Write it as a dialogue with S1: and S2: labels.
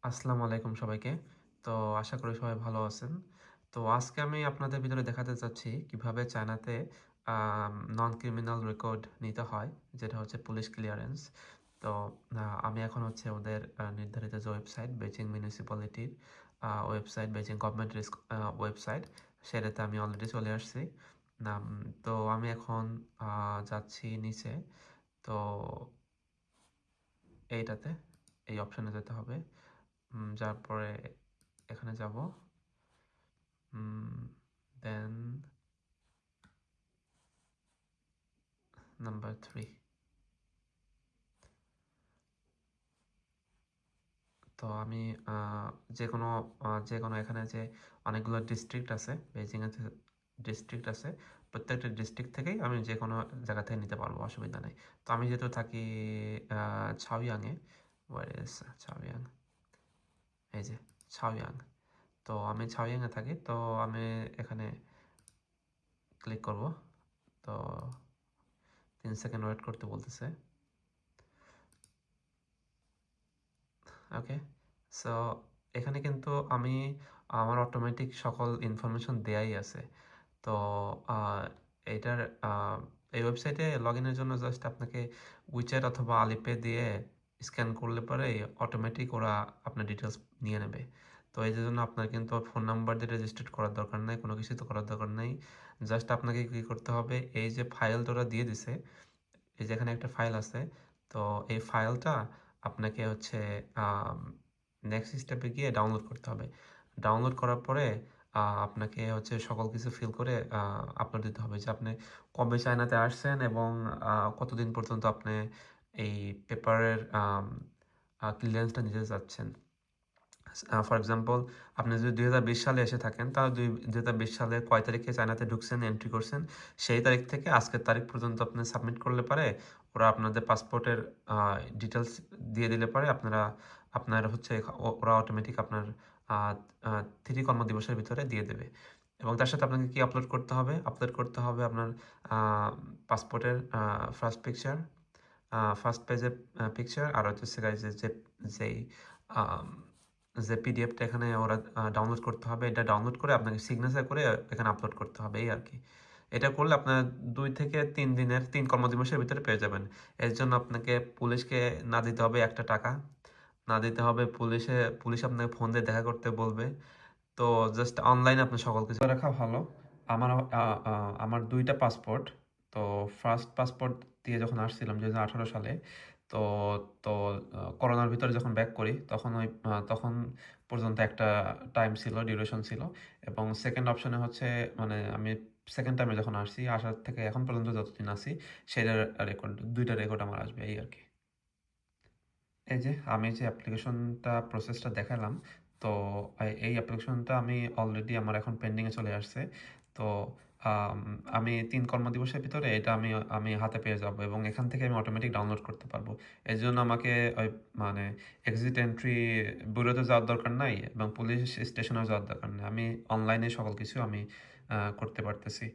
S1: আসসালামু আলাইকুম সবাইকে। তো আশা করি সবাই ভালো আছেন। তো আজকে আমি আপনাদের ভিতরে দেখাতে চাচ্ছি কিভাবে চায়নাতে নন ক্রিমিনাল রেকর্ড নিতে হয়, যেটা হচ্ছে পুলিশ ক্লিয়ারেন্স। তো আমি এখন হচ্ছে ওদের নির্ধারিত যে ওয়েবসাইট বেইজিং মিউনিসিপ্যালিটির website, Beijing government risk website, সেটাতে আমি অলরেডি চলে আসছি। নাম তো আমি এখন যাচ্ছি নিচে। তো এইটাতে এই অপশনে যেতে হবে। যাওয়ার পরে এখানে যাব। দেন নাম্বার 3। তো আমি যে কোনো এখানে যে অনেকগুলো ডিস্ট্রিক্ট আছে, বেইজিংয়ে ডিস্ট্রিক্ট আছে, প্রত্যেকটা ডিস্ট্রিক্ট থেকেই আমি যে কোনো জায়গা থেকে নিতে পারবো, অসুবিধা নেই। তো আমি যেহেতু থাকি ছাওয়াংয়ে, ওয়ার ইজ ছাওয়াং, এই যে ছাওয়াং। তো আমি ছাওয়াংয়ে থাকি, তো আমি এখানে ক্লিক করব। তো 3 সেকেন্ড ওয়েট করতে বলতেছে। ওকে, সো এখানে কিন্তু আমি আমার অটোমেটিক সকল ইনফরমেশন দেয়াই আছে। তো আহ, এইটার এই ওয়েবসাইটে লগ ইনের জন্য জাস্ট আপনাকে উইচ্যাট অথবা আলিপে দিয়ে স্ক্যান করলে পরে অটোমেটিক ওরা আপনার ডিটেলস নিয়ে নেবে। তো এই জন্য আপনার কিন্তু ফোন নাম্বার দিয়ে রেজিস্টার্ড করার দরকার নাই, কোনো কিছু তো করার দরকার নাই। জাস্ট আপনাকে কী করতে হবে, এই যে ফাইলটা ওরা দিয়ে দিছে, এই যে এখানে একটা ফাইল আছে, তো এই ফাইলটা আপনাকে হচ্ছে নেক্সট স্টেপে গিয়ে ডাউনলোড করতে হবে। ডাউনলোড করার পরে আপনাকে হচ্ছে সকল কিছু ফিল করে আপলোড দিতে হবে, যে আপনি কবে চায়নাতে আসছেন এবং কতদিন পর্যন্ত আপনি এই পেপারের ক্লিয়ারেন্সটা নিতে যাচ্ছেন। ফর এক্সাম্পল, আপনি যদি 2020 সালে এসে থাকেন, তাহলে 2020 সালে কয় তারিখে চায়নাতে ঢুকছেন, এন্ট্রি করছেন, সেই তারিখ থেকে আজকের তারিখ পর্যন্ত আপনি সাবমিট করলে পারে ওরা আপনাদের পাসপোর্টের ডিটেলস দিয়ে দিলে পারে আপনার হচ্ছে ওরা অটোমেটিক আপনার 3 কর্মদিবসের ভিতরে দিয়ে দেবে। এবং তার সাথে আপনাকে কি আপলোড করতে হবে? আপলোড করতে হবে আপনার পাসপোর্টের ফার্স্ট পিকচার, ফার্স্ট পেজের পিকচার, আর হচ্ছে যেই যে পিডিএফটা এখানে ওরা ডাউনলোড করতে হবে, এটা ডাউনলোড করে আপনাকে সিগনেচার করে এখানে আপলোড করতে হবে, এই আর কি। এটা করলে আপনার 2 থেকে 3 দিনের 3 কর্মদিবসের ভিতরে পেয়ে যাবেন। এর জন্য আপনাকে পুলিশকে না দিতে হবে একটা টাকা, না দিতে হবে পুলিশ আপনাকে ফোন দিয়ে দেখা করতে বলবে। তো জাস্ট অনলাইনে আপনি সকল কিছু রাখা ভালো। আমার 2টা পাসপোর্ট। তো ফার্স্ট পাসপোর্ট দিয়ে যখন আসছিলাম 2018 সালে, তো তো করোনার ভিতরে যখন ব্যাক করি, তখন পর্যন্ত একটা টাইম ছিল, ডিউরেশন ছিল। এবং সেকেন্ড অপশনে হচ্ছে, মানে আমি সেকেন্ড টাইমে যখন আসছি, আসার থেকে এখন পর্যন্ত যতদিন আছি, সেটার রেকর্ড, 2টা রেকর্ড আমার আসবে, এই আর কি। এই যে আমি যে অ্যাপ্লিকেশনটা প্রসেসটা দেখালাম, তো এই অ্যাপ্লিকেশনটা আমি অলরেডি আমার এখন পেন্ডিংয়ে চলে আসছে। তো আম, আমি 3 কর্মদিবসের ভিতরে এটা আমি হাতে পেয়ে যাব এবং এখান থেকে আমি অটোমেটিক ডাউনলোড করতে পারবো। এর জন্য আমাকে ওই মানে এক্সিট এন্ট্রি ব্যুরোতে যাওয়ার দরকার নাই এবং পুলিশ স্টেশনে যাওয়ার দরকার নেই। আমি অনলাইনে সকল কিছু আমি করতে পারতেছি।